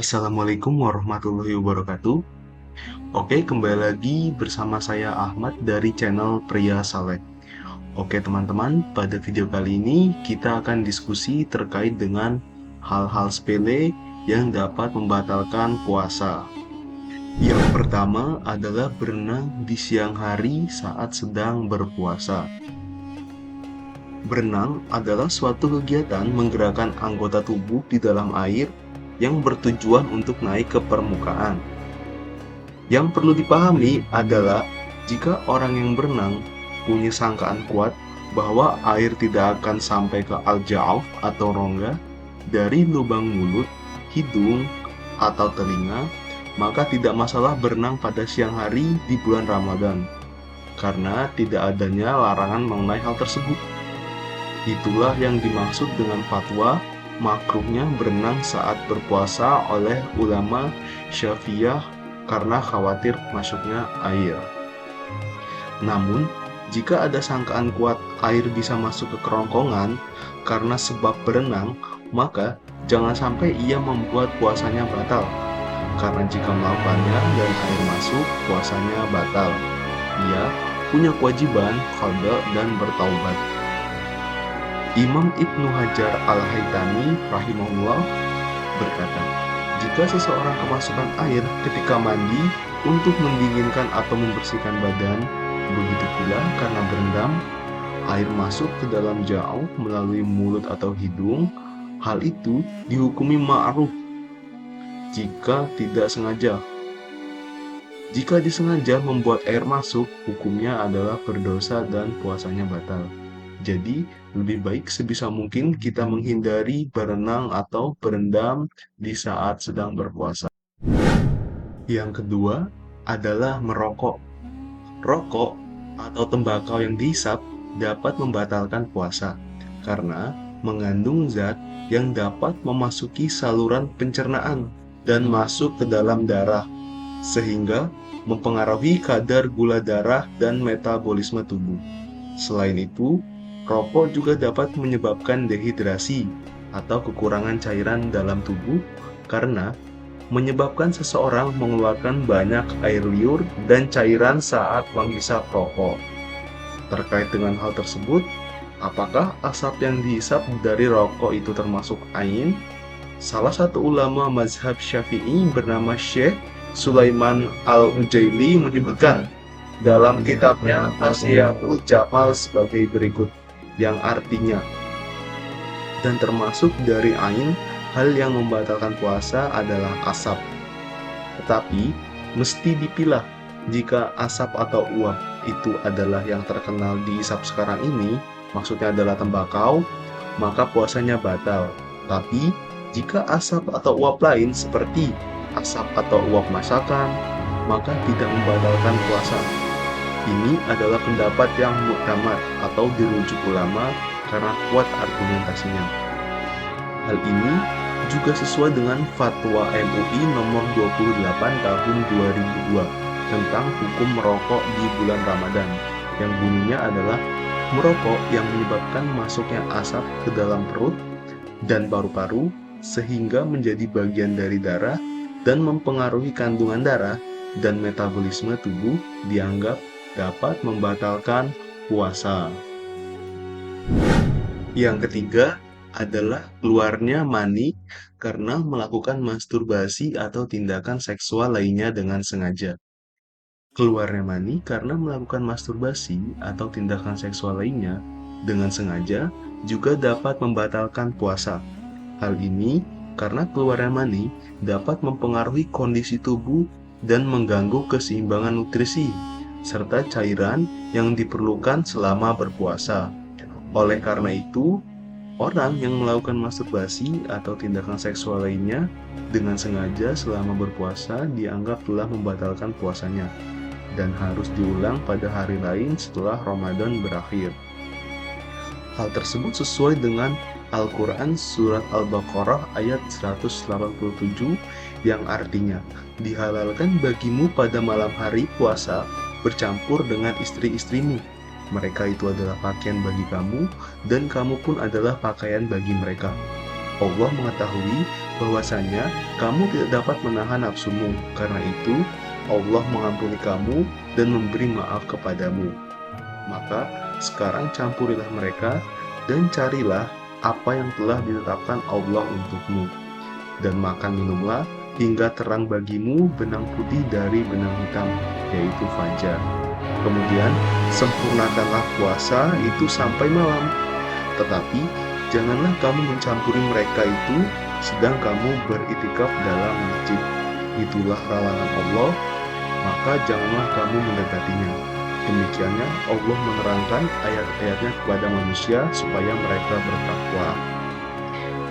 Assalamualaikum warahmatullahi wabarakatuh. Oke, kembali lagi bersama saya Ahmad dari channel Pria Saleh. Oke, teman-teman, pada video kali ini kita akan diskusi terkait dengan hal-hal sepele yang dapat membatalkan puasa. Yang pertama adalah berenang di siang hari saat sedang berpuasa. Berenang adalah suatu kegiatan menggerakkan anggota tubuh di dalam air yang bertujuan untuk naik ke permukaan. Yang perlu dipahami adalah jika orang yang berenang punya sangkaan kuat bahwa air tidak akan sampai ke al-ja'af atau rongga dari lubang mulut, hidung, atau telinga, maka tidak masalah berenang pada siang hari di bulan Ramadan karena tidak adanya larangan mengenai hal tersebut. Itulah yang dimaksud dengan fatwa makruhnya berenang saat berpuasa oleh ulama Syafi'iyah karena khawatir masuknya air. Namun, jika ada sangkaan kuat air bisa masuk ke kerongkongan karena sebab berenang, maka jangan sampai ia membuat puasanya batal. Karena jika melakukannya dan air masuk, puasanya batal. Ia punya kewajiban qada dan bertaubat. Imam Ibnu Hajar Al-Haytami rahimahullah berkata, jika seseorang kemasukan air ketika mandi untuk mendinginkan atau membersihkan badan, begitu pula karena berendam, air masuk ke dalam jauh melalui mulut atau hidung, hal itu dihukumi ma'ruf jika tidak sengaja. Jika disengaja membuat air masuk, hukumnya adalah berdosa dan puasanya batal. Jadi, lebih baik sebisa mungkin kita menghindari berenang atau berendam di saat sedang berpuasa. Yang kedua adalah merokok. Rokok atau tembakau yang dihisap dapat membatalkan puasa karena mengandung zat yang dapat memasuki saluran pencernaan dan masuk ke dalam darah, sehingga mempengaruhi kadar gula darah dan metabolisme tubuh. Selain itu, rokok juga dapat menyebabkan dehidrasi atau kekurangan cairan dalam tubuh karena menyebabkan seseorang mengeluarkan banyak air liur dan cairan saat menghisap rokok. Terkait dengan hal tersebut, apakah asap yang dihisap dari rokok itu termasuk ain? Salah satu ulama mazhab Syafi'i bernama Syekh Sulaiman Al-Ujaili menyebutkan dalam kitabnya Asyaul Jamal sebagai berikut, yang artinya, dan termasuk dari ain, hal yang membatalkan puasa adalah asap. Tetapi, mesti dipilah jika asap atau uap itu adalah yang terkenal dihisap sekarang ini, maksudnya adalah tembakau, maka puasanya batal. Tapi, jika asap atau uap lain seperti asap atau uap masakan, maka tidak membatalkan puasa. Ini adalah pendapat yang mu'tamad atau dirujuk ulama karena kuat argumentasinya. Hal ini juga sesuai dengan fatwa MUI nomor 28 tahun 2002 tentang hukum merokok di bulan Ramadan, yang bunyinya adalah merokok yang menyebabkan masuknya asap ke dalam perut dan paru-paru sehingga menjadi bagian dari darah dan mempengaruhi kandungan darah dan metabolisme tubuh dianggap dapat membatalkan puasa. Yang ketiga adalah keluarnya mani karena melakukan masturbasi atau tindakan seksual lainnya dengan sengaja. Keluarnya mani karena melakukan masturbasi atau tindakan seksual lainnya dengan sengaja juga dapat membatalkan puasa. Hal ini karena keluarnya mani dapat mempengaruhi kondisi tubuh dan mengganggu keseimbangan nutrisi serta cairan yang diperlukan selama berpuasa. Oleh karena itu, orang yang melakukan masturbasi atau tindakan seksual lainnya dengan sengaja selama berpuasa dianggap telah membatalkan puasanya dan harus diulang pada hari lain setelah Ramadan berakhir. Hal tersebut sesuai dengan Al-Quran Surat Al-Baqarah ayat 187 yang artinya, dihalalkan bagimu pada malam hari puasa bercampur dengan istri-istrimu. Mereka itu adalah pakaian bagi kamu, dan kamu pun adalah pakaian bagi mereka. Allah mengetahui bahwasanya kamu tidak dapat menahan nafsumu. Karena itu, Allah mengampuni kamu dan memberi maaf kepadamu. Maka sekarang campurilah mereka dan carilah apa yang telah ditetapkan Allah untukmu. Dan makan minumlah hingga terang bagimu benang putih dari benang hitam, yaitu fajar. Kemudian sempurnakanlah puasa itu sampai malam. Tetapi janganlah kamu mencampuri mereka itu sedang kamu beritikaf dalam masjid. Itulah larangan Allah, maka janganlah kamu mendekatinya. Demikiannya Allah menerangkan ayat-ayatnya kepada manusia supaya mereka bertakwa.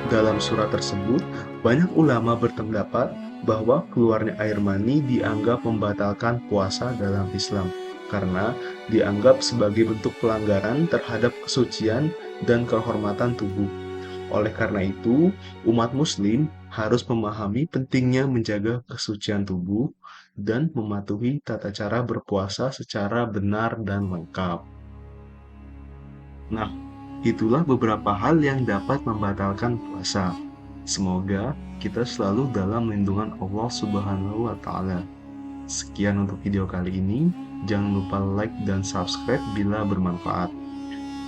Dalam surat tersebut, banyak ulama berpendapat bahwa keluarnya air mani dianggap membatalkan puasa dalam Islam karena dianggap sebagai bentuk pelanggaran terhadap kesucian dan kehormatan tubuh. Oleh karena itu, umat muslim harus memahami pentingnya menjaga kesucian tubuh dan mematuhi tata cara berpuasa secara benar dan lengkap. Nah, itulah beberapa hal yang dapat membatalkan puasa. Semoga kita selalu dalam lindungan Allah Subhanahu wa Ta'ala. Sekian untuk video kali ini. Jangan lupa like dan subscribe bila bermanfaat.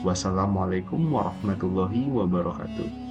Wassalamualaikum warahmatullahi wabarakatuh.